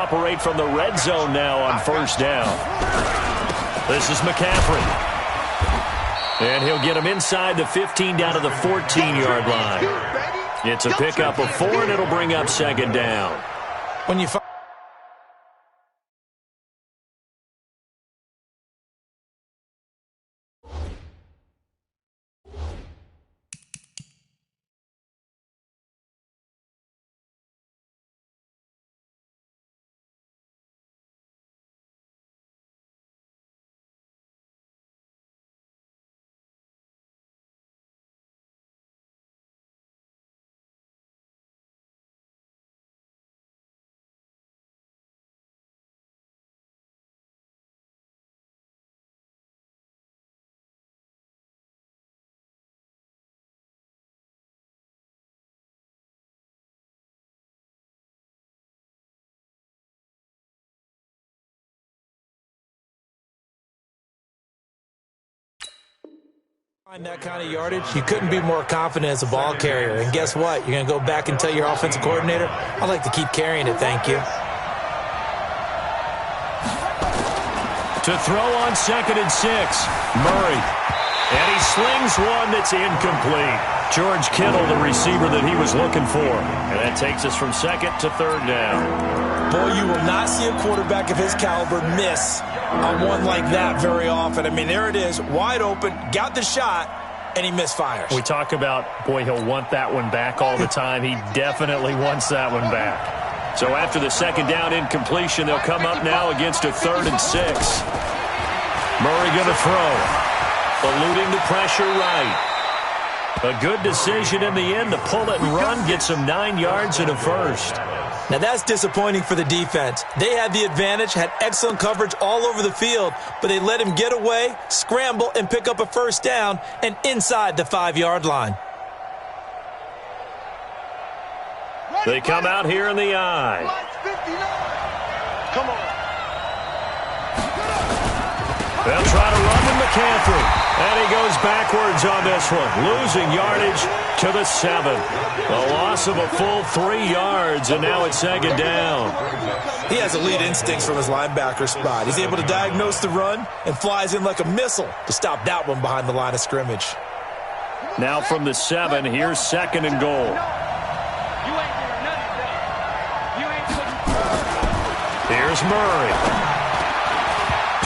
operate from the red zone now on first down. This is McCaffrey. And he'll get him inside the 15 down to the 14-yard line. It's a pickup of 4, and it'll bring up second down. When you find that kind of yardage, you couldn't be more confident as a ball carrier. And guess what? You're going to go back and tell your offensive coordinator, I'd like to keep carrying it, thank you. To throw on 2nd and 6, Murray. And he slings one that's incomplete. George Kittle, the receiver that he was looking for. And that takes us from 2nd to 3rd down. Boy, you will not see a quarterback of his caliber miss on one like that very often. I mean, there it is, wide open, got the shot, and he misfires. We talk about, boy, he'll want that one back all the time. He definitely wants that one back. So after the 2nd down incompletion, they'll come up now against a 3rd and 6. Murray going to throw. Eluding the pressure right. A good decision in the end to pull it and run, gets him 9 yards and a first. Now that's disappointing for the defense. They had the advantage, had excellent coverage all over the field, but they let him get away, scramble, and pick up a first down and inside the 5-yard line. They come out here in the I. Come on. They'll try to run with McCaffrey. And he goes backwards on this one, losing yardage to the 7. A loss of a full 3 yards, and now it's 2nd down. He has elite instincts from his linebacker spot. He's able to diagnose the run and flies in like a missile to stop that one behind the line of scrimmage. Now from the 7, here's 2nd and goal. Here's Murray.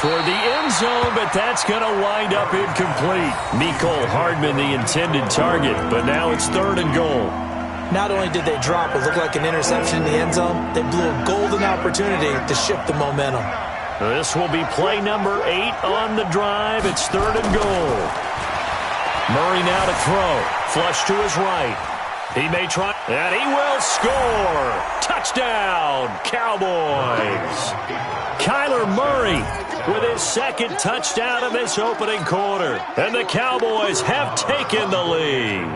Toward the end zone, but that's going to wind up incomplete. Mecole Hardman, the intended target, but now it's 3rd and goal. Not only did they drop what looked like an interception in the end zone, they blew a golden opportunity to shift the momentum. This will be play number 8 on the drive. It's 3rd and goal. Murray now to throw. Flush to his right. He may try, and he will score. Touchdown, Cowboys. Kyler Murray with his 2nd touchdown of this opening quarter. And the Cowboys have taken the lead.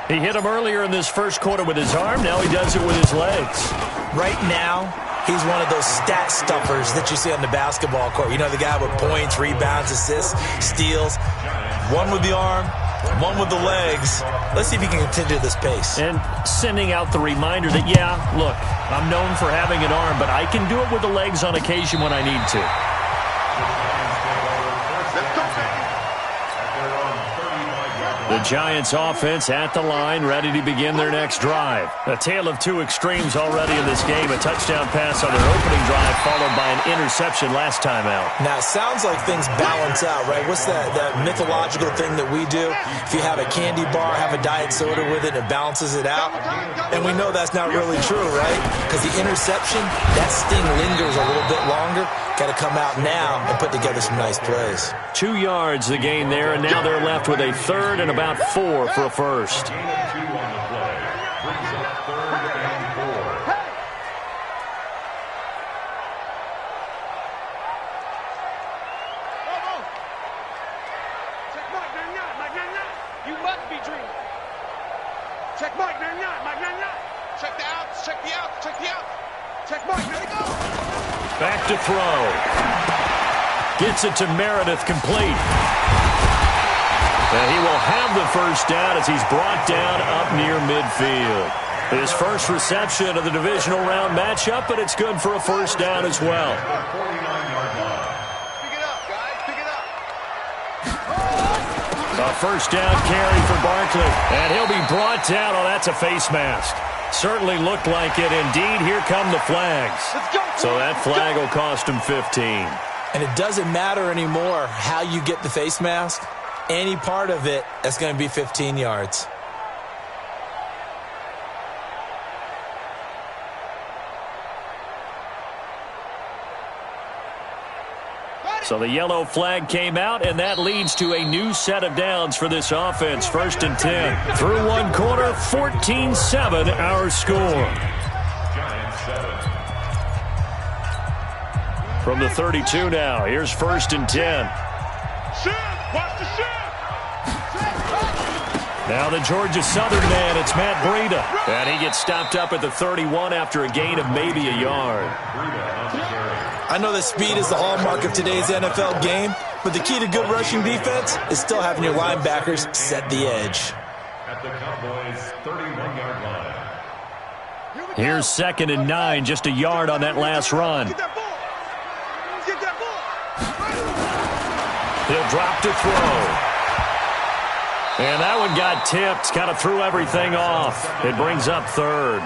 He hit him earlier in this first quarter with his arm. Now he does it with his legs. Right now, he's one of those stat stuffers that you see on the basketball court. You know, the guy with points, rebounds, assists, steals. One with the arm, one with the legs. Let's see if he can continue this pace. And sending out the reminder that, yeah, look, I'm known for having an arm, but I can do it with the legs on occasion when I need to. The Giants offense at the line, ready to begin their next drive. A tale of two extremes already in this game. A touchdown pass on their opening drive, followed by an interception last time out. Now, it sounds like things balance out, right? What's that mythological thing that we do? If you have a candy bar, have a diet soda with it, it balances it out. And we know that's not really true, right? Because the interception, that sting lingers a little bit longer. Got to come out now and put together some nice plays. 2 yards the gain there, and now they're left with a 3rd and about 4 for a first. You must be dreaming. Check mark, check the outs, check the outs, check the outs. Check mark, there you go. Back to throw. Gets it to Meredith, complete. And he will have the first down as he's brought down up near midfield. His first reception of the divisional round matchup, but it's good for a first down as well. Pick it up, guys. Pick it up. A first down carry for Barkley. And he'll be brought down. Oh, that's a face mask. Certainly looked like it. Indeed, here come the flags. So that flag will cost him 15. And it doesn't matter anymore how you get the face mask. Any part of it, that's going to be 15 yards. So the yellow flag came out, and that leads to a new set of downs for this offense. 1st and 10. Through one quarter, 14-7 our score. From the 32 now, here's 1st and 10. Watch the shift. Now the Georgia Southern man, it's Matt Breida. And he gets stopped up at the 31 after a gain of maybe a yard. I know that speed is the hallmark of today's NFL game, but the key to good rushing defense is still having your linebackers set the edge. At the Cowboys' 31-yard line. Here's 2nd and 9, just a yard on that last run. Get that ball. Get that ball. He'll drop to throw. And that one got tipped, kind of threw everything off. It brings up 3rd.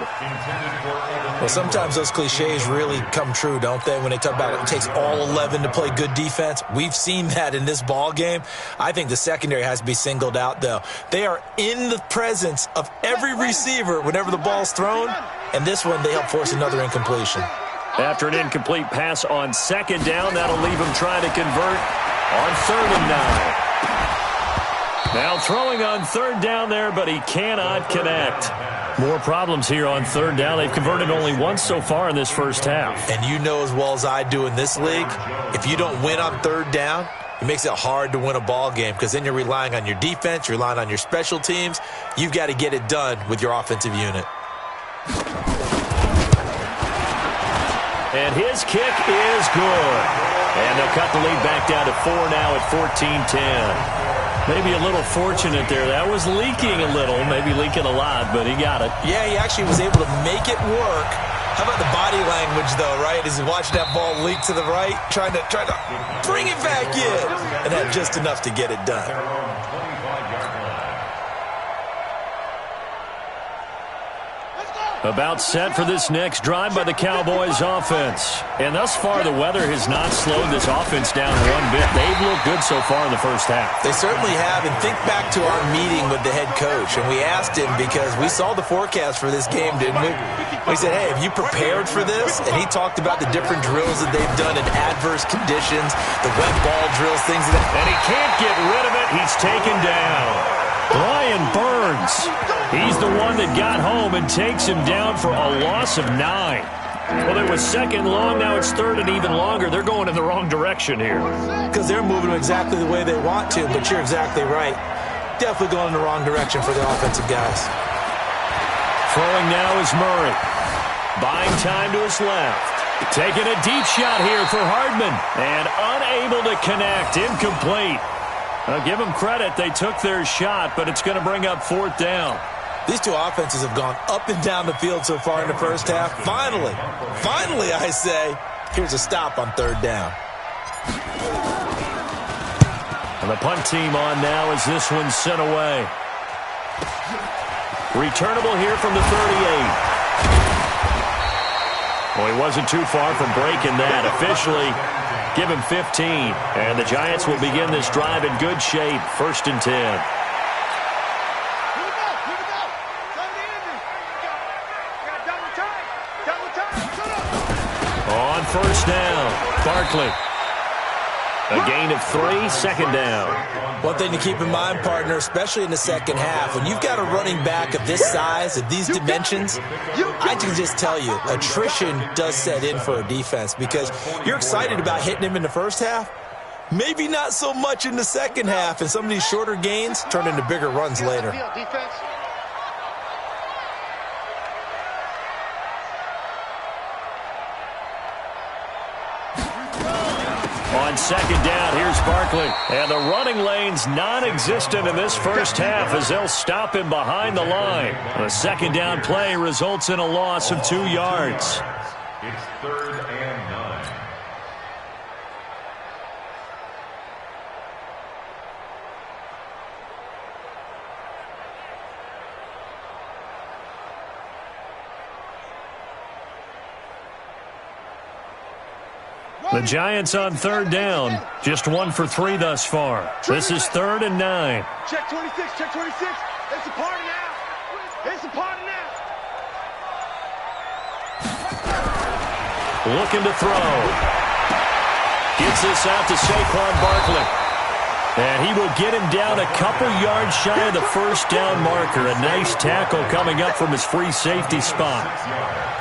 Well, sometimes those cliches really come true, don't they? When they talk about it takes all 11 to play good defense. We've seen that in this ball game. I think the secondary has to be singled out, though. They are in the presence of every receiver whenever the ball's thrown, and this one they help force another incompletion. After an incomplete pass on 2nd down, that'll leave him trying to convert on 3rd and 9. Now throwing on 3rd down there, but he cannot connect. More problems here on 3rd down. They've converted only once so far in this first half. And you know as well as I do in this league, if you don't win on 3rd down, it makes it hard to win a ball game because then you're relying on your defense, you're relying on your special teams. You've got to get it done with your offensive unit. And his kick is good. And they'll cut the lead back down to 4 now at 14-10. Maybe a little fortunate there. That was leaking a little, maybe leaking a lot, but he got it. Yeah, he actually was able to make it work. How about the body language, though, right? As he watched that ball leak to the right, trying to bring it back in. And had just enough to get it done. About set for this next drive by the Cowboys offense. And thus far, the weather has not slowed this offense down one bit. They've looked good so far in the first half. They certainly have. And think back to our meeting with the head coach. And we asked him because we saw the forecast for this game, didn't we? We said, hey, have you prepared for this? And he talked about the different drills that they've done in adverse conditions, the wet ball drills, things of that. And he can't get rid of it. He's taken down. Brian Burns. He's the one that got home and takes him down for a loss of 9. Well, it was 2nd long. Now it's 3rd and even longer. They're going in the wrong direction here. Because they're moving exactly the way they want to, but you're exactly right. Definitely going in the wrong direction for the offensive guys. Throwing now is Murray. Buying time to his left. Taking a deep shot here for Hardman. And unable to connect. Incomplete. I'll give them credit. They took their shot, but it's going to bring up 4th down. These two offenses have gone up and down the field so far in the first half. Finally, I say, here's a stop on 3rd down. And the punt team on now as this one's sent away. Returnable here from the 38. Well, he wasn't too far from breaking that. Officially, give him 15. And the Giants will begin this drive in good shape. 1st and 10. On 1st down, Barkley. A gain of 3, 2nd down. One thing to keep in mind, partner, especially in the second half, when you've got a running back of this size, of these dimensions, I can just tell you, attrition does set in for a defense because you're excited about hitting him in the first half, maybe not so much in the second half, and some of these shorter gains turn into bigger runs later. On second down, here's Barkley. And the running lane's non-existent in this first half as they'll stop him behind the line. The second down play results in a loss of 2 yards. It's 3rd and 9. The Giants on 3rd down. Just 1 for 3 thus far. This is 3rd and 9. Check 26, check 26. It's a party now. It's a party now. Looking to throw. Gets this out to Saquon Barkley. And he will get him down a couple yards shy of the first down marker. A nice tackle coming up from his free safety spot.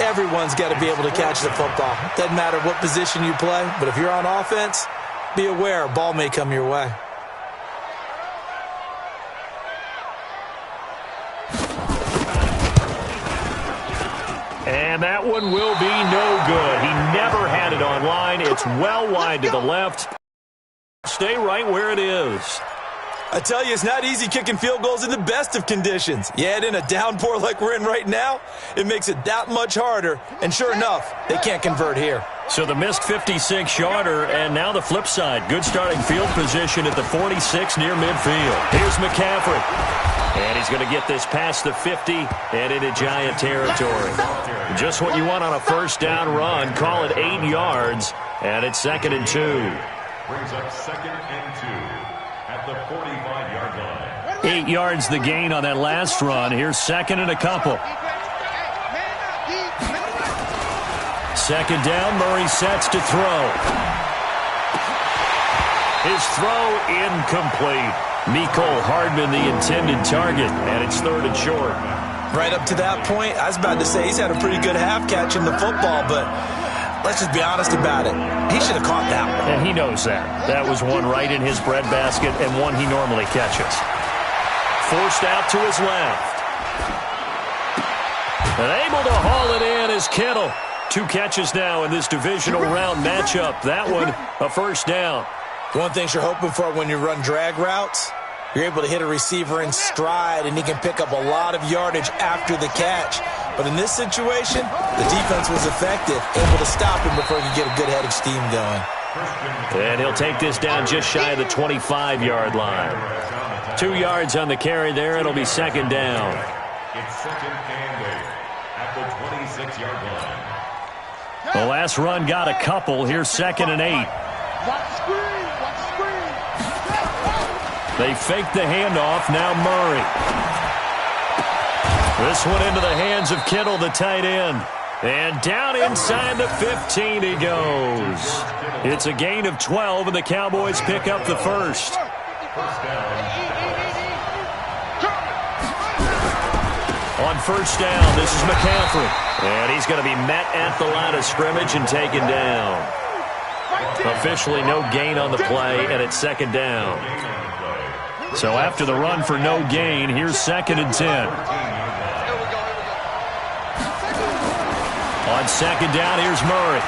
Everyone's got to be able to catch the football. Doesn't matter what position you play, but if you're on offense, be aware a ball may come your way. And that one will be no good. He never had it on line. It's well wide to the left. Stay right where it is. I tell you, it's not easy kicking field goals in the best of conditions. You add in a downpour like we're in right now, it makes it that much harder. And sure enough, they can't convert here. So the missed 56-yarder, and now the flip side. Good starting field position at the 46 near midfield. Here's McCaffrey. And he's going to get this past the 50 and into Giant territory. Just what you want on a first down run. Call it 8 yards, and it's 2nd and 2. Brings up 2nd and 2 at the 45-yard line. 8 yards the gain on that last run. Here's 2nd and a couple. 2nd down, Murray sets to throw. His throw incomplete. Mecole Hardman the intended target, and it's 3rd and short. Right up to that point, I was about to say he's had a pretty good half catching the football, but let's just be honest about it. He should have caught that one. And he knows that. That was one right in his breadbasket and one he normally catches. Forced out to his left. And able to haul it in is Kittle. 2 catches now in this divisional round matchup. That one, a first down. One thing you're hoping for when you run drag routes, you're able to hit a receiver in stride, and he can pick up a lot of yardage after the catch. But in this situation, the defense was effective, able to stop him before he could get a good head of steam going. And he'll take this down just shy of the 25-yard line. 2 yards on the carry there. It'll be 2nd down. It's 2nd and 8 at the 26-yard line. The last run got a couple. Here's 2nd and 8. They fake the handoff. Now Murray. This one into the hands of Kittle, the tight end. And down inside the 15 he goes. It's a gain of 12, and the Cowboys pick up the first. On first down, this is McCaffrey. And he's going to be met at the line of scrimmage and taken down. Officially no gain on the play, and it's 2nd down. So after the run for no gain, here's 2nd and 10. On 2nd down, here's Murray.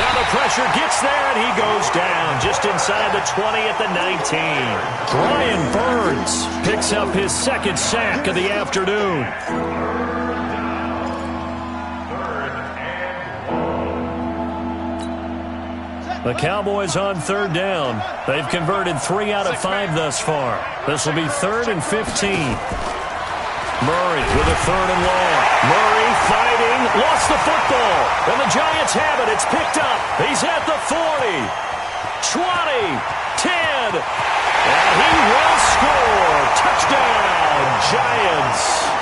Now the pressure gets there, and he goes down just inside the 20 at the 19. Brian Burns picks up his 2nd sack of the afternoon. The Cowboys on 3rd down. They've converted 3 out of 5 thus far. This will be 3rd and 15. Murray with a 3rd and long. Murray fighting, lost the football. And the Giants have it. It's picked up. He's at the 40, 20, 10. And he will score. Touchdown, Giants.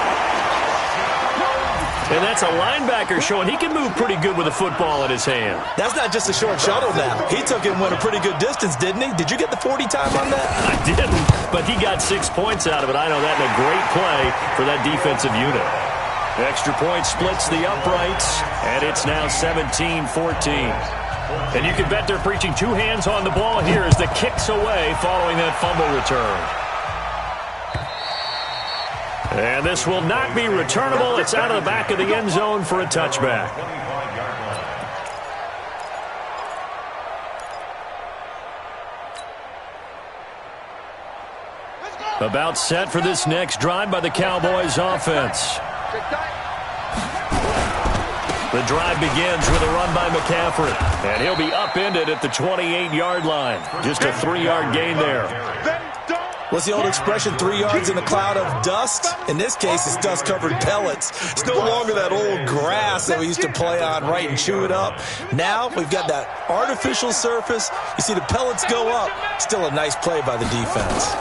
And that's a linebacker showing he can move pretty good with a football in his hand. That's not just a short shuttle now. He took it and went a pretty good distance, didn't he? Did you get the 40 time on that? I didn't, but he got 6 points out of it. I know that, and a great play for that defensive unit. Extra point splits the uprights, and it's now 17-14. And you can bet they're preaching 2 hands on the ball here as the kick's away following that fumble return. And this will not be returnable. It's out of the back of the end zone for a touchback. About set for this next drive by the Cowboys offense. The drive begins with a run by McCaffrey. And he'll be upended at the 28-yard line. Just a 3-yard gain there. What's the old expression, 3 yards in a cloud of dust? In this case, it's dust-covered pellets. It's no longer that old grass that we used to play on, right, and chew it up. Now we've got that artificial surface. You see the pellets go up. Still a nice play by the defense.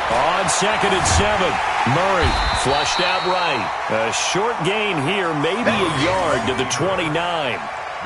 On 2nd and 7, Murray flushed out right. A short gain here, maybe a yard to the 29.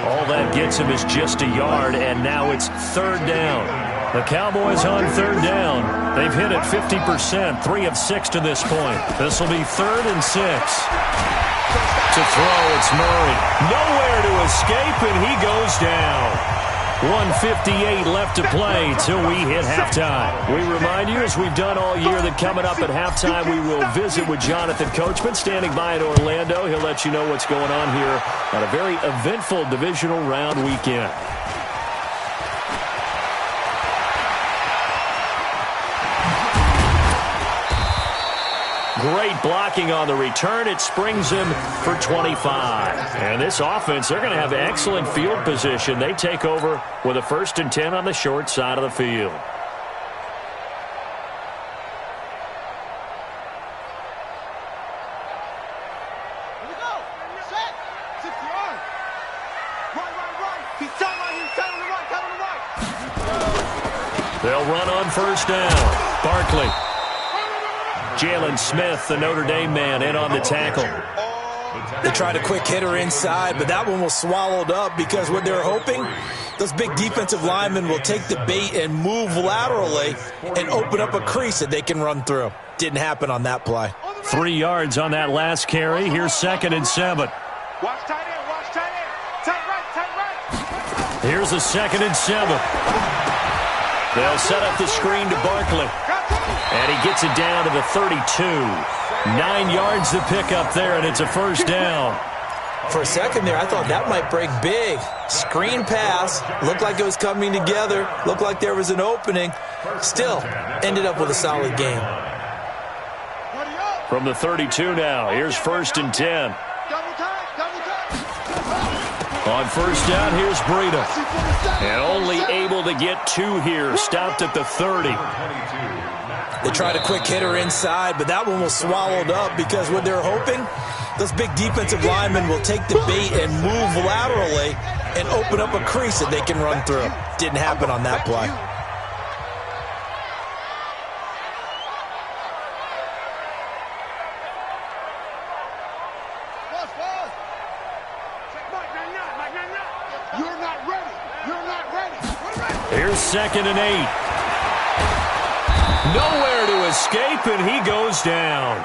All that gets him is just a yard, and now it's 3rd down. The Cowboys on 3rd down. They've hit it 50%, 3 of 6 to this point. This will be 3rd and 6. To throw, it's Murray. Nowhere to escape, and he goes down. 1:58 left to play till we hit halftime. We remind you, as we've done all year, that coming up at halftime, we will visit with Jonathan Coachman standing by in Orlando. He'll let you know what's going on here on a very eventful divisional round weekend. Great blocking on the return. It springs him for 25. And this offense, they're going to have excellent field position. They take over with a 1st and 10 on the short side of the field. They'll run on 1st down. Barkley. Jalen Smith, the Notre Dame man, in on the tackle. They tried a quick hitter inside, but that one was swallowed up because what they're hoping, those big defensive linemen will take the bait and move laterally and open up a crease that they can run through. Didn't happen on that play. 3 yards on that last carry. Here's 2nd and 7. Watch tight end, watch tight end. Tight right. Here's a 2nd and 7. They'll set up the screen to Barkley. And he gets it down to the 32. 9 yards to pick up there, and it's a 1st down. For a second there, I thought that might break big. Screen pass. Looked like it was coming together. Looked like there was an opening. Still, ended up with a solid game. From the 32 now, here's 1st and 10. On 1st down, here's Breida. And only able to get 2 here. Stopped at the 30. They tried a quick hitter inside, but that one was swallowed up because what they're hoping, those big defensive linemen will take the bait and move laterally and open up a crease that they can run through. Didn't happen on that play. Here's 2nd and 8. Nowhere to escape, and he goes down.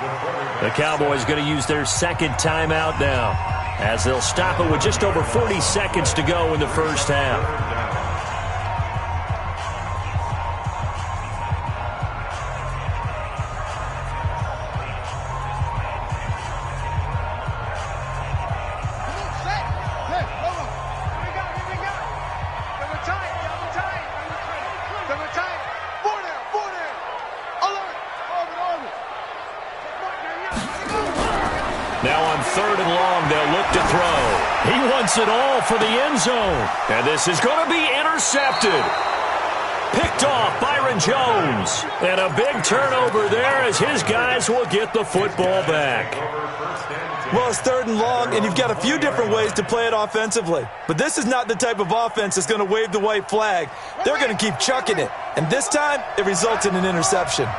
The Cowboys going to use their 2nd timeout now, as they'll stop it with just over 40 seconds to go in the 1st half. Now on 3rd and long, they'll look to throw. He wants it all for the end zone. And this is going to be intercepted. Picked off Byron Jones. And a big turnover there as his guys will get the football back. Well, it's 3rd and long, and you've got a few different ways to play it offensively. But this is not the type of offense that's going to wave the white flag. They're going to keep chucking it. And this time, it results in an interception.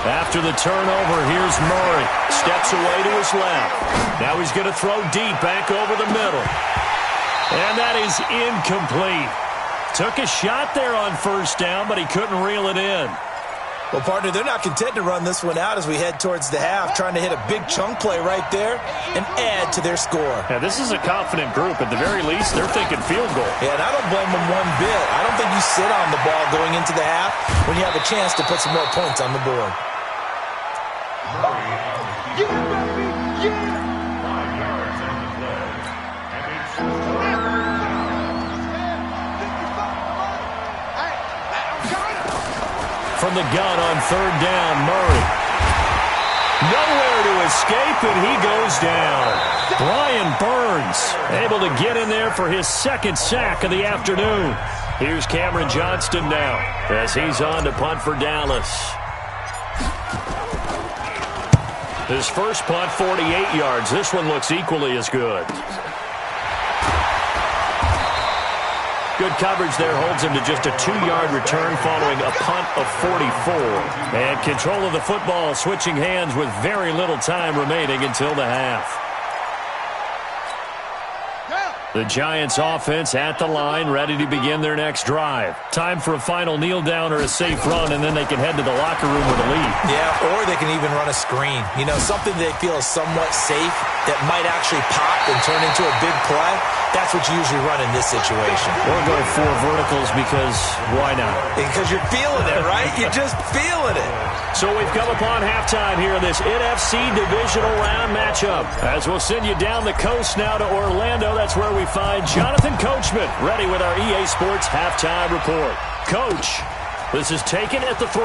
After the turnover, here's Murray. Steps away to his left. Now he's going to throw deep back over the middle. And that is incomplete. Took a shot there on 1st down, but he couldn't reel it in. Well, partner, they're not content to run this one out as we head towards the half, trying to hit a big chunk play right there and add to their score. Yeah, this is a confident group. At the very least, they're thinking field goal. Yeah, and I don't blame them one bit. I don't think you sit on the ball going into the half when you have a chance to put some more points on the board. Yeah, baby, yeah! from the gun on third down. Murray. Nowhere to escape, and he goes down. Brian Burns able to get in there for his second sack of the afternoon. Here's Cameron Johnston now as he's on to punt for Dallas. His first punt, 48 yards. This one looks equally as good. Good coverage there holds him to just a 2-yard return following a punt of 44. And control of the football switching hands with very little time remaining until the half. The Giants offense at the line, ready to begin their next drive. Time for a final kneel down or a safe run, and then they can head to the locker room with a lead. Yeah, or they can even run a screen. You know, something they feel is somewhat safe that might actually pop and turn into a big play. That's what you usually run in this situation. Or go 4 verticals because why not? Because you're feeling it, right? You're just feeling it. So we've come upon halftime here in this NFC Divisional Round matchup. As we'll send you down the coast now to Orlando, that's where we find Jonathan Coachman ready with our EA Sports Halftime Report. Coach, this is taken at the 3.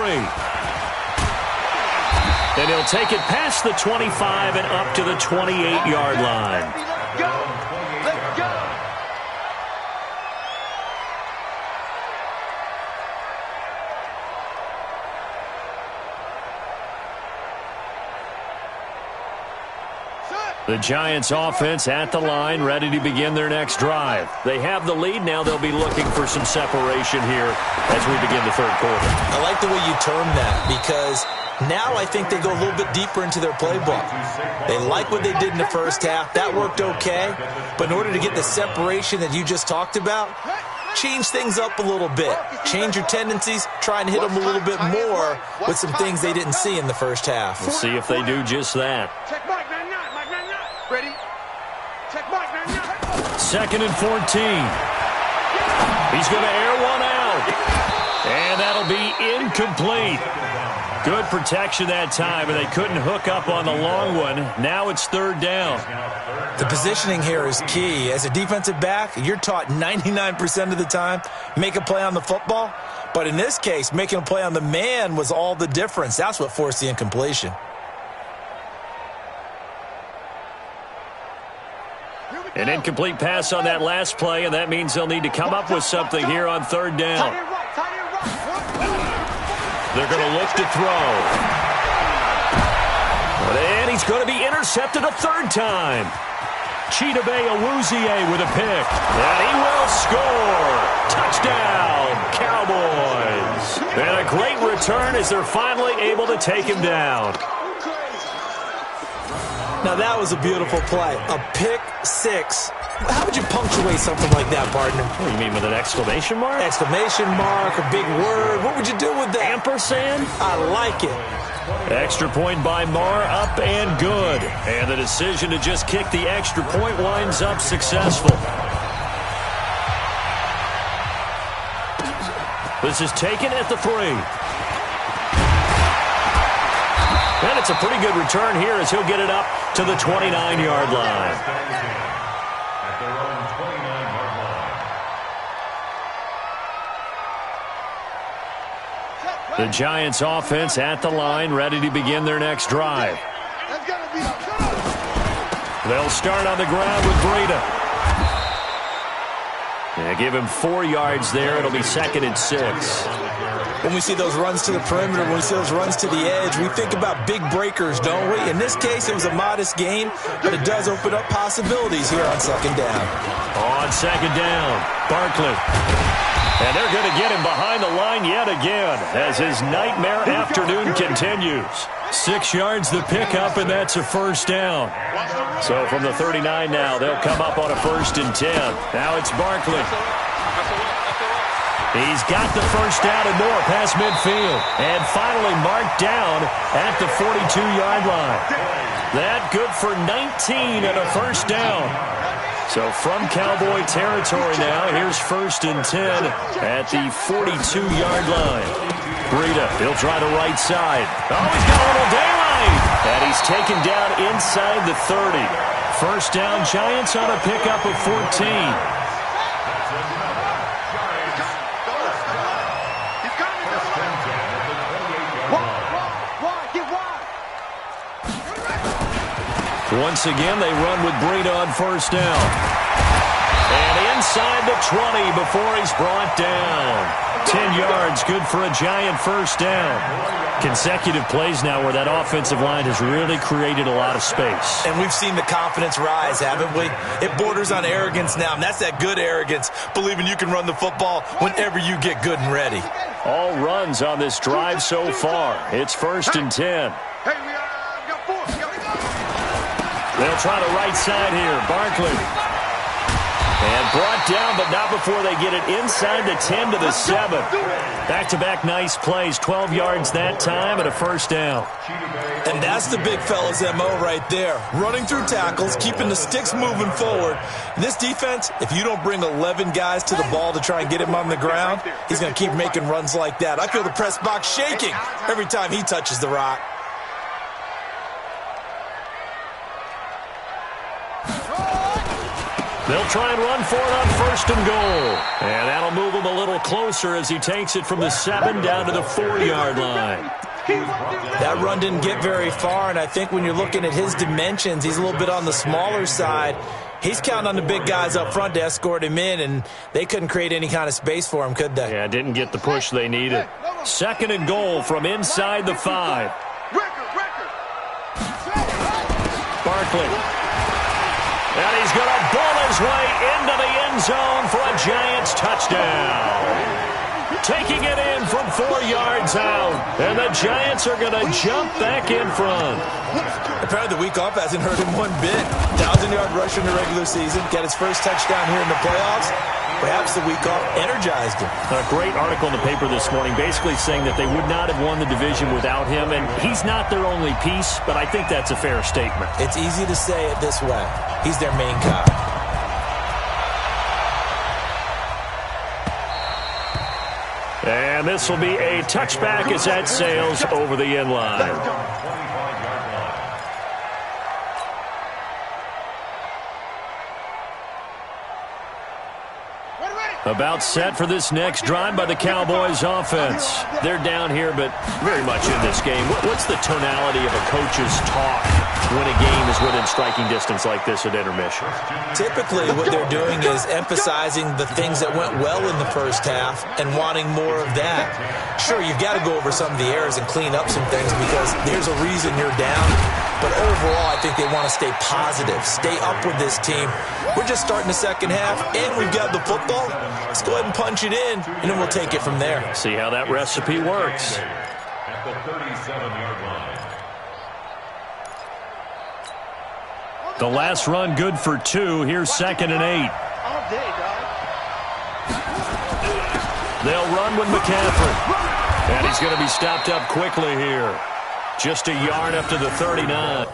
And he'll take it past the 25 and up to the 28-yard line. Let's go! Let's go! The Giants offense at the line, ready to begin their next drive. They have the lead. Now they'll be looking for some separation here as we begin the third quarter. I like the way you term that because now I think they go a little bit deeper into their playbook. They like what they did in the first half. That worked okay. But in order to get the separation that you just talked about, change things up a little bit. Change your tendencies. Try and hit them a little bit more with some things they didn't see in the first half. We'll see if they do just that. Check Mike 99. Mike 99. Ready? Check Mike 99. Second and 14. He's going to air one out. And that'll be incomplete. Good protection that time, and they couldn't hook up on the long one. Now it's third down. The positioning here is key. As a defensive back, you're taught 99% of the time, make a play on the football. But in this case, making a play on the man was all the difference. That's what forced the incompletion. An incomplete pass on that last play, and that means they'll need to come up with something here on third down. They're going to look to throw. And he's going to be intercepted a third time. Chidobe Awuzie with a pick. And he will score. Touchdown, Cowboys. And a great return as they're finally able to take him down. Now that was a beautiful play. A pick six. How would you punctuate something like that, partner? What do you mean, with an exclamation mark? Exclamation mark, a big word. What would you do with that? Ampersand? I like it. Extra point by Marr, up and good. And the decision to just kick the extra point winds up successful. This is taken at the 3. And it's a pretty good return here as he'll get it up to the 29-yard line. At their own 29-yard line. The Giants offense at the line, ready to begin their next drive. They'll start on the ground with Breida. They give him 4 yards there. It'll be second and 6. When we see those runs to the perimeter, when we see those runs to the edge, we think about big breakers, don't we? In this case, it was a modest gain, but it does open up possibilities here on second down. On second down, Barkley. And they're going to get him behind the line yet again as his nightmare afternoon continues. 6 yards the pickup, and that's a first down. So from the 39 now, they'll come up on a 1st and 10. Now it's Barkley. He's got the first down and more past midfield. And finally marked down at the 42-yard line. That good for 19 and a first down. So from Cowboy territory now, here's 1st and 10 at the 42-yard line. Breida, he'll try the right side. Oh, he's got a little daylight. And he's taken down inside the 30. First down, Giants on a pickup of 14. Once again, they run with Breida on first down. And inside the 20 before he's brought down. 10 yards, good for a Giant first down. Consecutive plays now where that offensive line has really created a lot of space. And we've seen the confidence rise, haven't we? It borders on arrogance now, and that's that good arrogance, believing you can run the football whenever you get good and ready. All runs on this drive so far. It's 1st and 10. Hey, we got 4. They'll try the right side here. Barkley. And brought down, but not before they get it inside the 10 to the 7. Back-to-back nice plays. 12 yards that time and a first down. And that's the big fella's MO right there. Running through tackles, keeping the sticks moving forward. And this defense, if you don't bring 11 guys to the ball to try and get him on the ground, he's going to keep making runs like that. I feel the press box shaking every time he touches the rock. They'll try and run for it on 1st and goal. And that'll move him a little closer as he takes it from the 7 down to the 4-yard line. That run didn't get very far, and I think when you're looking at his dimensions, he's a little bit on the smaller side. He's counting on the big guys up front to escort him in, and they couldn't create any kind of space for him, could they? Yeah, didn't get the push they needed. 2nd and goal from inside the 5. Barkley. And he's going to ball his way into the end zone for a Giants touchdown. Taking it in from 4 yards out. And the Giants are going to jump back in front. Apparently the week off hasn't hurt him one bit. 1,000-yard rusher in the regular season. Got his first touchdown here in the playoffs. Perhaps the week off energized him. A great article in the paper this morning basically saying that they would not have won the division without him. And he's not their only piece, but I think that's a fair statement. It's easy to say it this way. He's their main guy. And this will be a touchback as that sails over the end line. About set for this next drive by the Cowboys offense. They're down here, but very much in this game. What's the tonality of a coach's talk when a game is within striking distance like this at intermission? Typically, what they're doing is emphasizing the things that went well in the first half and wanting more of that. Sure, you've got to go over some of the errors and clean up some things because there's a reason you're down. But overall, I think they want to stay positive, stay up with this team. We're just starting the second half, and we've got the football. Let's go ahead and punch it in, and then we'll take it from there. See how that recipe works. At the 37-yard line. The last run good for 2. Here's 2nd and 8. All day, dog. They'll run with McCaffrey. And he's going to be stopped up quickly here. Just a yard up to the 39.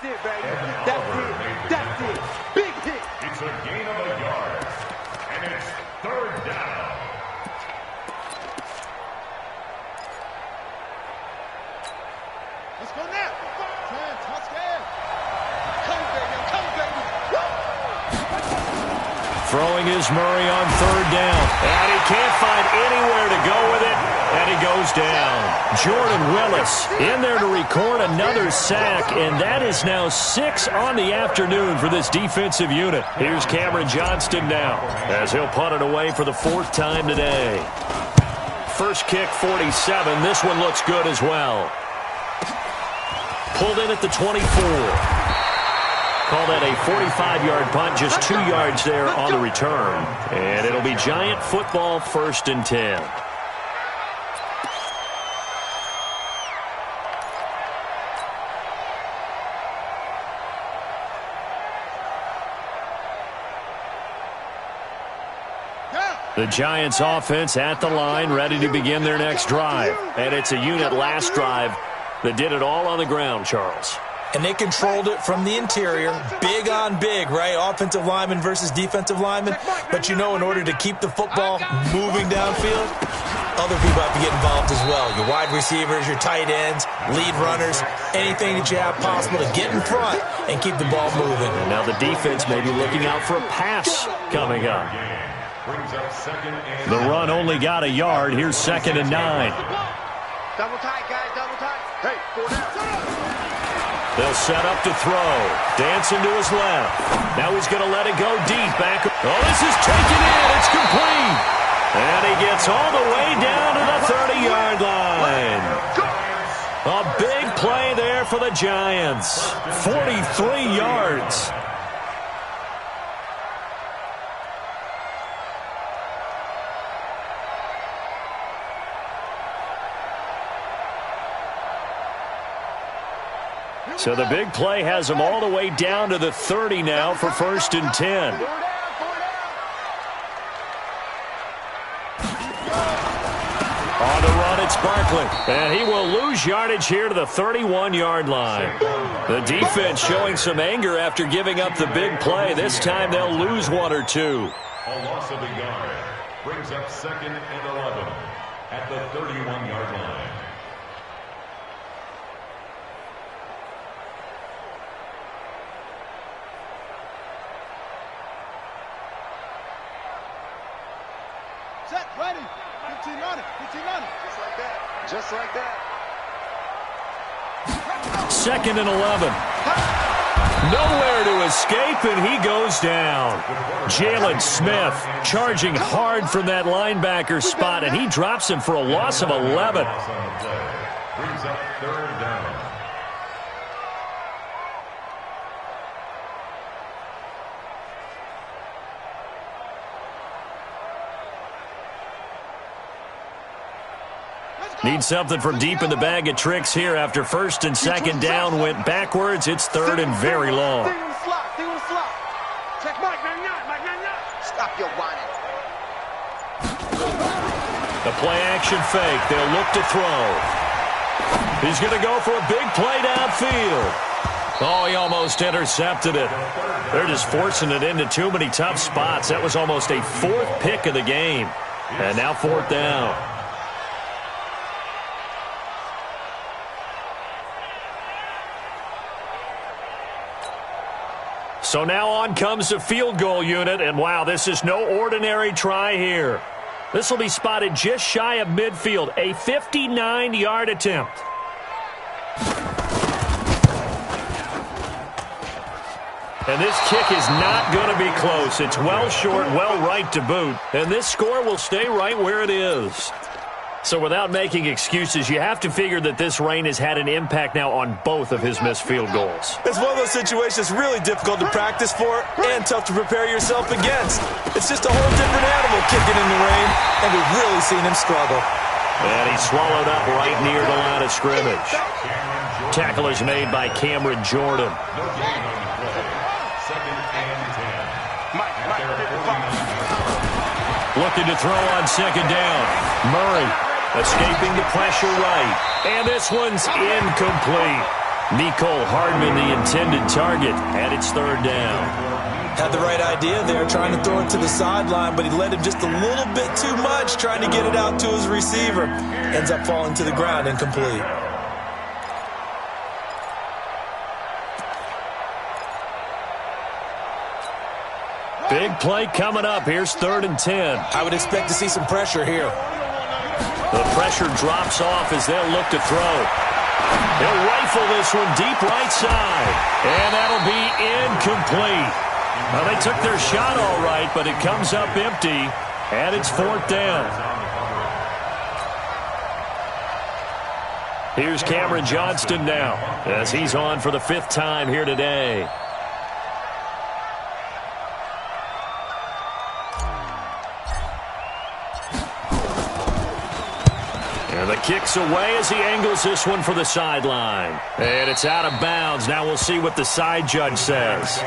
it, baby. That's it. That's it. Big hit. It's a gain of a yard. And it's third down. Let's go now. Touchdown. Come, baby. Come, baby. Throwing is Murray on third down. And he can't find anywhere to go with it. And he goes down. Jordan Willis in there to record another sack. And that is now 6 on the afternoon for this defensive unit. Here's Cameron Johnston now as he'll punt it away for the 4th time today. First kick, 47. This one looks good as well. Pulled in at the 24. Call that a 45-yard punt, just 2 yards there on the return. And it'll be Giant football, 1st and 10. The Giants offense at the line, ready to begin their next drive. And it's a unit last drive that did it all on the ground, Charles. And they controlled it from the interior, big on big, right? Offensive lineman versus defensive lineman. But, you know, in order to keep the football moving downfield, other people have to get involved as well. Your wide receivers, your tight ends, lead runners, anything that you have possible to get in front and keep the ball moving. And now the defense may be looking out for a pass coming up. The run only got a yard. Here's 2nd and 9. Double tight, guys. Double tight. Hey, 4 down. They'll set up to throw. Dancing to his left. Now he's going to let it go deep. Back. Oh, this is taken in. It's complete. And he gets all the way down to the 30-yard line. A big play there for the Giants. 43 yards. So the big play has them all the way down to the 30 now for 1st and 10. On the run, it's Barkley. And he will lose yardage here to the 31-yard line. The defense showing some anger after giving up the big play. This time they'll lose 1 or 2. A loss of a yard brings up 2nd and 11 at the 31-yard line. Set, ready. 15 on it. 15 on it. Just like that. Just like that. 2nd and 11. Nowhere to escape, and he goes down. Jalen Smith charging hard from that linebacker spot, and he drops him for a loss of 11. Brings up 3rd down. Need something from deep in the bag of tricks here after 1st and 2nd down went backwards. It's 3rd and very long. Stay on the slot. Stay on the slot. Check Mike 99. Mike 99. Stop your whining. The play action fake. They'll look to throw. He's going to go for a big play downfield. Oh, he almost intercepted it. They're just forcing it into too many tough spots. That was almost a 4th pick of the game. And now 4th down. So now on comes the field goal unit, and wow, this is no ordinary try here. This will be spotted just shy of midfield, a 59-yard attempt. And this kick is not going to be close. It's well short, well right to boot, and this score will stay right where it is. So without making excuses, you have to figure that this rain has had an impact now on both of his missed field goals. It's one of those situations really difficult to practice for and tough to prepare yourself against. It's just a whole different animal kicking in the rain, and we've really seen him struggle. And he's swallowed up right near the line of scrimmage. Tackle is made by Cameron Jordan. Looking to throw on 2nd down. Murray escaping the pressure right. And this one's incomplete. Nicole Hardman, the intended target, and it's third down. Had the right idea there, trying to throw it to the sideline, but he led him just a little bit too much, trying to get it out to his receiver. Ends up falling to the ground, incomplete. Big play coming up. Here's 3rd and 10. I would expect to see some pressure here. The pressure drops off as they'll look to throw. He'll rifle this one deep right side. And that'll be incomplete. Well, they took their shot all right, but it comes up empty. And it's 4th down. Here's Cameron Johnston now as he's on for the 5th time here today. And the kick's away as he angles this one for the sideline. And it's out of bounds. Now we'll see what the side judge says.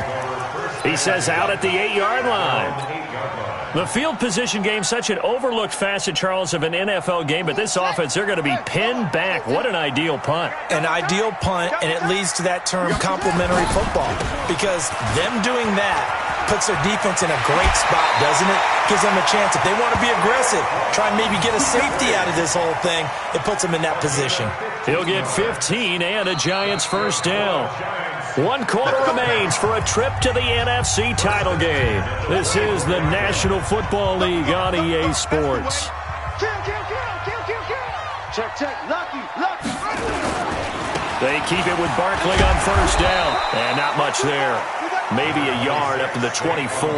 He says out at the 8-yard line. The field position game, such an overlooked facet, Charles, of an NFL game, but this offense, they're going to be pinned back. What an ideal punt. An ideal punt, and it leads to that term complementary football, because them doing that puts their defense in a great spot, doesn't it? Gives them a chance. If they want to be aggressive, try and maybe get a safety out of this whole thing, it puts them in that position. He'll get 15 and a Giants first down. 1 quarter remains for a trip to the NFC title game. This is the National Football League on EA Sports. Kill. Check. Lucky. They keep it with Barkley on first down. And not much there. Maybe a yard up to the 24.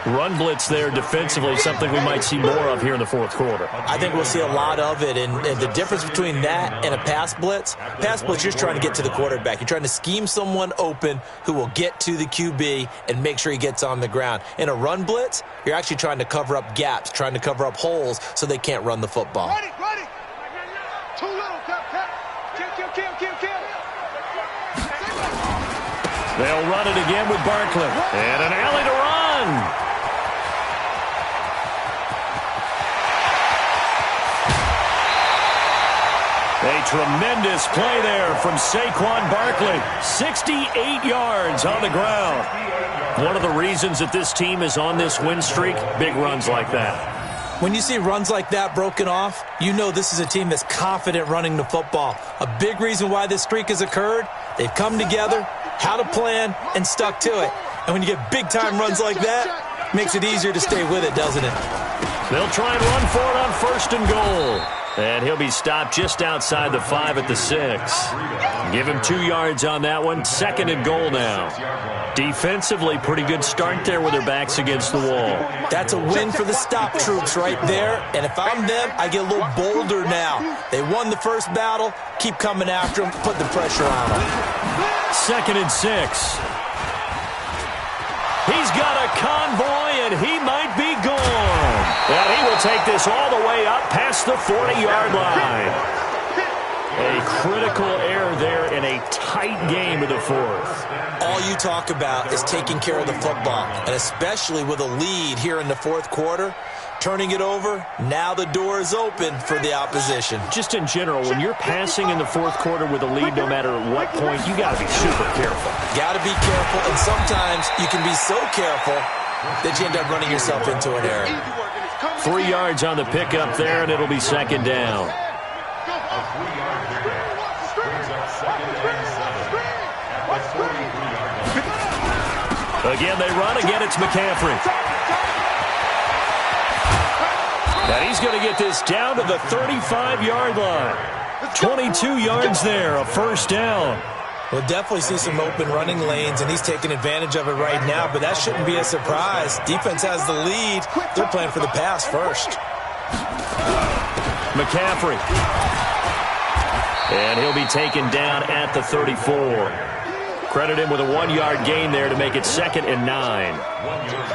Run blitz there defensively, something we might see more of here in the 4th quarter. I think we'll see a lot of it, and the difference between that and a pass blitz, you're just trying to get to the quarterback. You're trying to scheme someone open who will get to the QB and make sure he gets on the ground. In a run blitz, you're actually trying to cover up gaps, trying to cover up holes so they can't run the football. Ready. Too little, Kill. They'll run it again with Barkley. And an alley to run. A tremendous play there from Saquon Barkley. 68 yards on the ground. One of the reasons that this team is on this win streak, big runs like that. When you see runs like that broken off, you know this is a team that's confident running the football. A big reason why this streak has occurred, they've come together, had a plan, and stuck to it. And when you get big-time runs like that, it makes it easier to stay with it, doesn't it? They'll try and run for it on 1st and goal. And he'll be stopped just outside the 5 at the 6. Give him 2 yards on that one. 2nd and goal now. Defensively, pretty good start there with their backs against the wall. That's a win for the stop troops right there. And if I'm them, I get a little bolder now. They won the first battle. Keep coming after them. Put the pressure on them. 2nd and 6. He's got a convoy, and he might be gone. And he will take this all the way up past the 40-yard line. A critical error there in a tight game of the 4th. All you talk about is taking care of the football, and especially with a lead here in the 4th quarter, turning it over, now the door is open for the opposition. Just in general, when you're passing in the 4th quarter with a lead, no matter what point, you got to be super careful. Got to be careful, and sometimes you can be so careful that you end up running yourself into an error. 3 yards on the pickup there, and it'll be 2nd down. Again, they run. Again, it's McCaffrey. And he's going to get this down to the 35-yard line. 22 yards there, a 1st down. We'll definitely see some open running lanes, and he's taking advantage of it right now, but that shouldn't be a surprise. Defense has the lead. They're playing for the pass first. McCaffrey. And he'll be taken down at the 34. Credit him with a 1-yard gain there to make it 2nd and 9.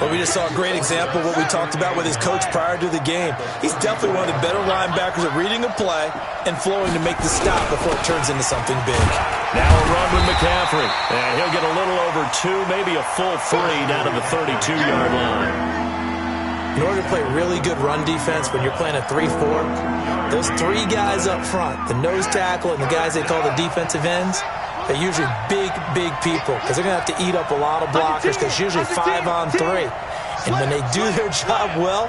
Well, we just saw a great example of what we talked about with his coach prior to the game. He's definitely one of the better linebackers at reading a play and flowing to make the stop before it turns into something big. Now a run with McCaffrey. And he'll get a little over 2, maybe a full 3 down to the 32-yard line. In order to play really good run defense when you're playing a 3-4, Those three guys up front, the nose tackle and the guys they call the defensive ends, they're usually big, big people because they're going to have to eat up a lot of blockers because it's usually 5-on-3. And when they do their job well,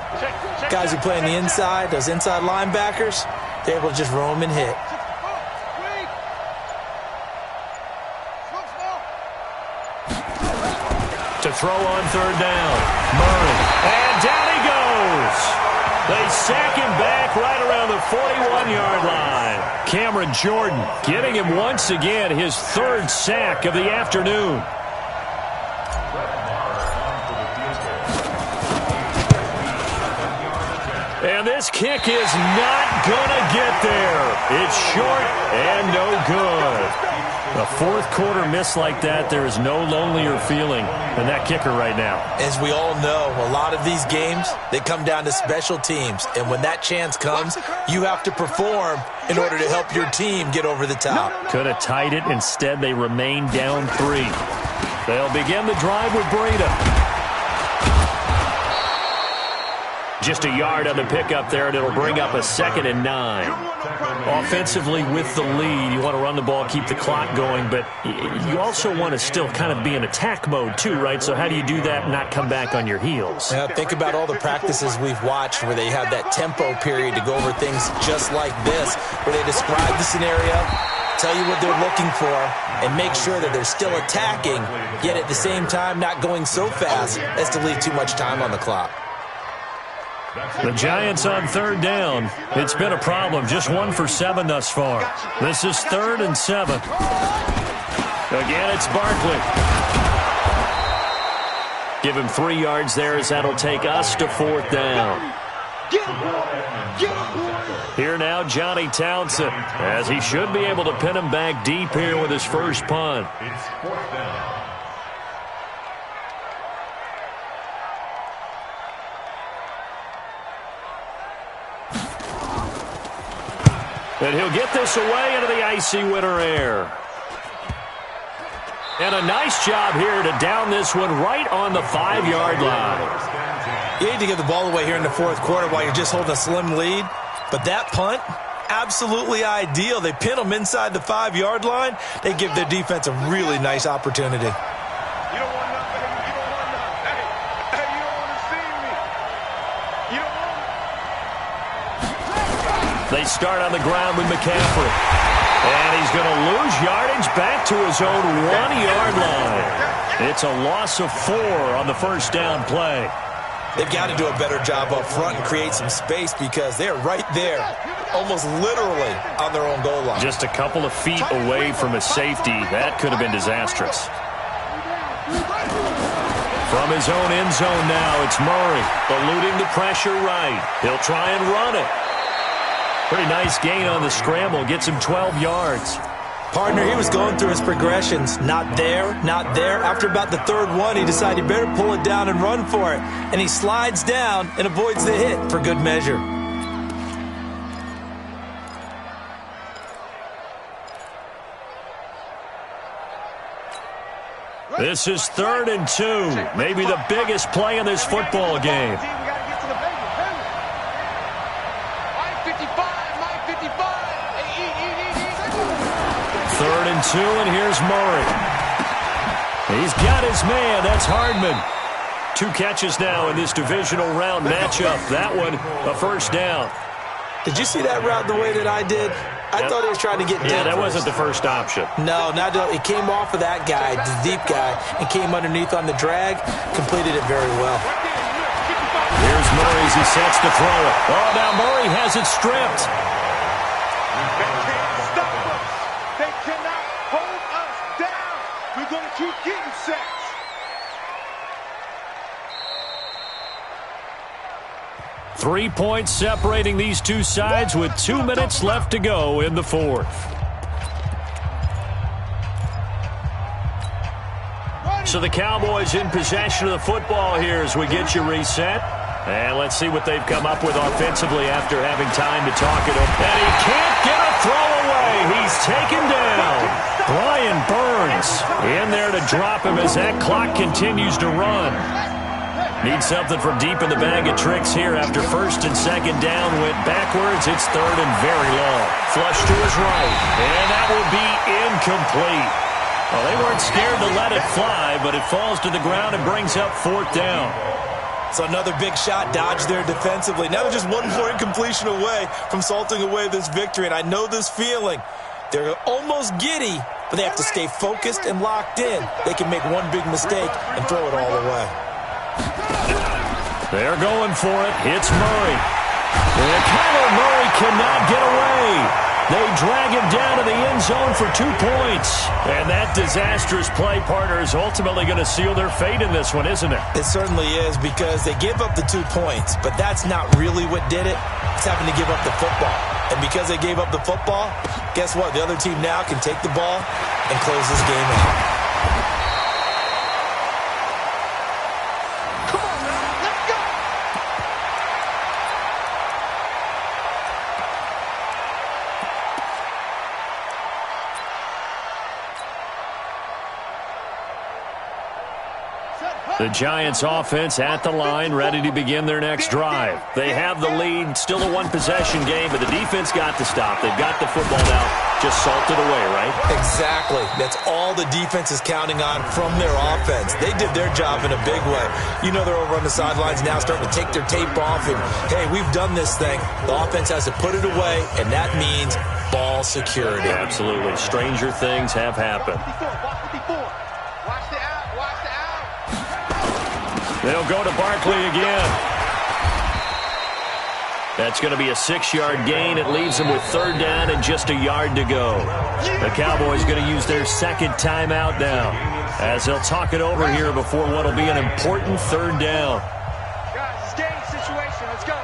guys who play on the inside, those inside linebackers, they're able to just roam and hit. To throw on third down, Murray. And down he goes. They sack him back right around the 41-yard line. Cameron Jordan getting him once again his third sack of the afternoon. And this kick is not going to get there. It's short and no good. A fourth quarter miss like that, there is no lonelier feeling than that kicker right now. As we all know, a lot of these games, they come down to special teams. And when that chance comes, you have to perform in order to help your team get over the top. Could have tied it. Instead, they remain down 3. They'll begin the drive with Breida. Just a yard on the pickup there, and it'll bring up a 2nd and 9. Offensively with the lead, you want to run the ball, keep the clock going, but you also want to still kind of be in attack mode too, right? So how do you do that and not come back on your heels? Yeah, think about all the practices we've watched where they have that tempo period to go over things just like this, where they describe the scenario, tell you what they're looking for, and make sure that they're still attacking, yet at the same time not going so fast as to leave too much time on the clock. The Giants on third down. It's been a problem. Just 1 for 7 thus far. This is 3rd and 7. Again, it's Barkley. Give him 3 yards there as that'll take us to 4th down. Here now, Johnny Townsend, as he should be able to pin him back deep here with his first punt. It's 4th down. And he'll get this away into the icy winter air. And a nice job here to down this one right on the 5-yard line. You need to give the ball away here in the 4th quarter while you're just holding a slim lead. But that punt, absolutely ideal. They pin them inside the 5-yard line. They give their defense a really nice opportunity. You don't want nothing. You don't want nothing. Hey, you don't want to see me. You don't want They start on the ground with McCaffrey. And he's going to lose yardage back to his own 1-yard line. It's a loss of 4 on the first down play. They've got to do a better job up front and create some space because they're right there, almost literally on their own goal line. Just a couple of feet away from a safety. That could have been disastrous. From his own end zone now, it's Murray, eluding the pressure right. He'll try and run it. Pretty nice gain on the scramble. Gets him 12 yards. Partner, he was going through his progressions. Not there, not there. After about the 3rd one, he decided he better pull it down and run for it. And he slides down and avoids the hit for good measure. This is 3rd and 2. Maybe the biggest play in this football game. 3rd and 2, and here's Murray. He's got his man. That's Hardman. 2 catches now in this divisional round matchup. That one, a first down. Did you see that route the way that I did? I thought he was trying to get deep. Yeah, that wasn't the first option. No, not at all. It came off of that guy, the deep guy, and came underneath on the drag. Completed it very well. Here's Murray as he sets to throw it. Oh, now Murray has it stripped. They cannot hold us down. We're going to keep getting sacks. Three points separating these two sides with 2 minutes left to go in the 4th. So the Cowboys in possession of the football here as we get you reset. And let's see what they've come up with offensively after having time to talk it up. And he can't get a throw away. He's taken down. Brian Burns in there to drop him as that clock continues to run. Need something from deep in the bag of tricks here after first and second down went backwards. It's third and very long. Flush to his right, and that will be incomplete. Well, they weren't scared to let it fly, but it falls to the ground and brings up fourth down. So another big shot dodged there defensively. Now they're just one more incompletion away from salting away this victory, and I know this feeling. They're almost giddy, but they have to stay focused and locked in. They can make one big mistake and throw it all away. They're going for it. It's Murray. And Kyler Murray cannot get away. They drag him down to the end zone for 2 points. And that disastrous play, partner, is ultimately going to seal their fate in this one, isn't it? It certainly is, because they gave up the 2 points, but that's not really what did it. It's having to give up the football. And because they gave up the football, guess what? The other team now can take the ball and close this game out. The Giants offense at the line, ready to begin their next drive. They have the lead, still a one-possession game, but the defense got to stop. They've got the football now, just salted away, right? Exactly. That's all the defense is counting on from their offense. They did their job in a big way. You know they're over on the sidelines now starting to take their tape off, and, hey, we've done this thing. The offense has to put it away, and that means ball security. Absolutely. Stranger things have happened. They'll go to Barkley again. That's going to be a 6-yard gain. It leaves them with third down and just a yard to go. The Cowboys going to use their second timeout now, as they'll talk it over here before what will be an important third down. Guys, it's game situation. Let's go.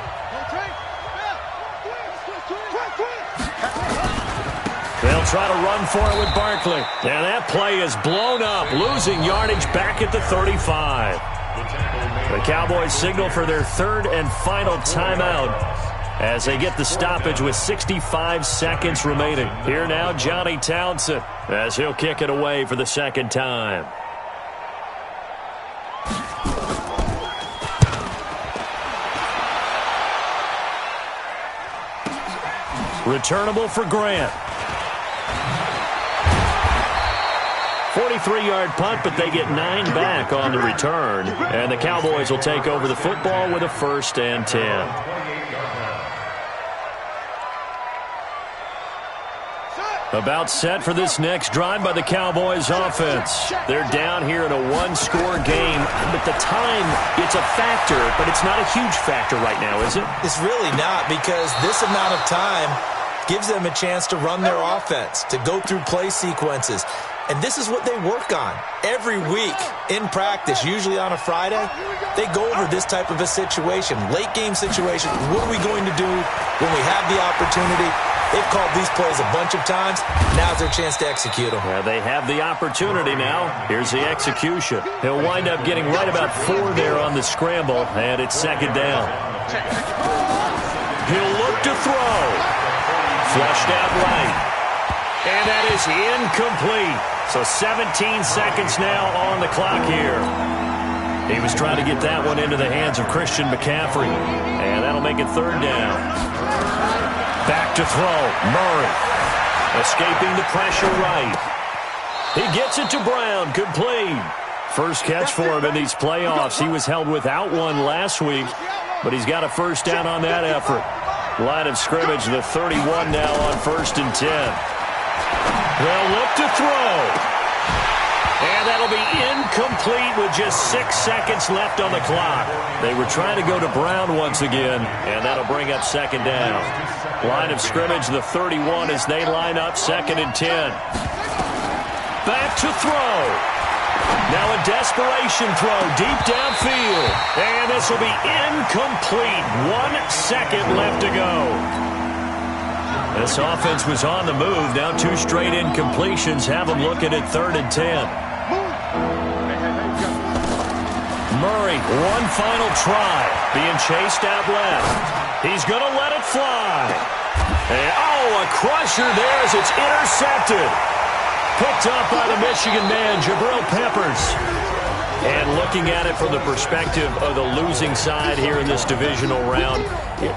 They'll try to run for it with Barkley. And that play is blown up, losing yardage back at the 35. The Cowboys signal for their third and final timeout as they get the stoppage with 65 seconds remaining. Here now, Johnny Townsend, as he'll kick it away for the second time. Returnable for Grant. 43-yard punt, but they get 9 back on the return. And the Cowboys will take over the football with a 1st and 10. About set for this next drive by the Cowboys offense. They're down here in a one-score game, but the time, it's a factor, but it's not a huge factor right now, is it? It's really not, because this amount of time gives them a chance to run their offense, to go through play sequences. And this is what they work on every week in practice, usually on a Friday. They go over this type of a situation, late game situation. What are we going to do when we have the opportunity? They've called these plays a bunch of times. Now's their chance to execute them. Yeah, they have the opportunity now. Here's the execution. He'll wind up getting right about 4 there on the scramble, and it's second down. He'll look to throw. Flushed out right. And that is incomplete. So 17 seconds now on the clock here. He was trying to get that one into the hands of Christian McCaffrey. And that'll make it third down. Back to throw. Murray. Escaping the pressure right. He gets it to Brown. Complete. First catch for him in these playoffs. He was held without one last week, but he's got a first down on that effort. Line of scrimmage, the 31 now on 1st and 10. They'll look to throw. And that'll be incomplete with just 6 seconds left on the clock. They were trying to go to Brown once again, and that'll bring up second down. Line of scrimmage, the 31 as they line up 2nd and 10. Back to throw. Now a desperation throw deep downfield. And this will be incomplete. 1 second left to go. This offense was on the move. Now 2 straight incompletions have them looking at 3rd and 10. Murray, one final try. Being chased out left. He's going to let it fly. And, a crusher there as it's intercepted. Picked up by the Michigan man, Jabril Peppers. And looking at it from the perspective of the losing side here in this divisional round,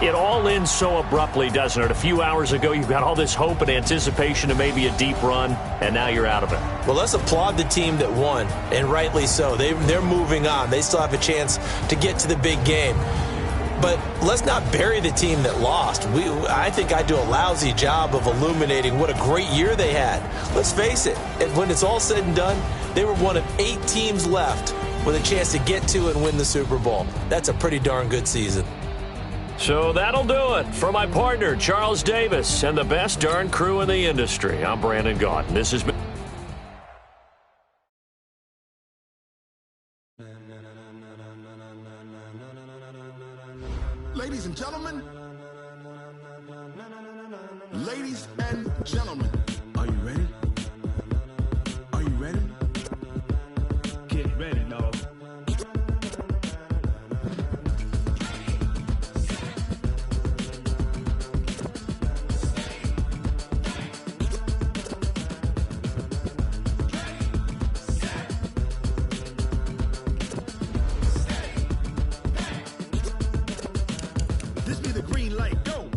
it all ends so abruptly, doesn't it? A few hours ago, you've got all this hope and anticipation of maybe a deep run, and now you're out of it. Well, let's applaud the team that won, and rightly so. They're moving on. They still have a chance to get to the big game. But let's not bury the team that lost. I think I do a lousy job of illuminating what a great year they had. Let's face it, when it's all said and done, they were one of 8 teams left with a chance to get to and win the Super Bowl. That's a pretty darn good season. So that'll do it. For my partner, Charles Davis, and the best darn crew in the industry, I'm Brandon Gaudin. This has been... Ladies and gentlemen, are you ready? Are you ready? Get ready, dog. This be the green light, go!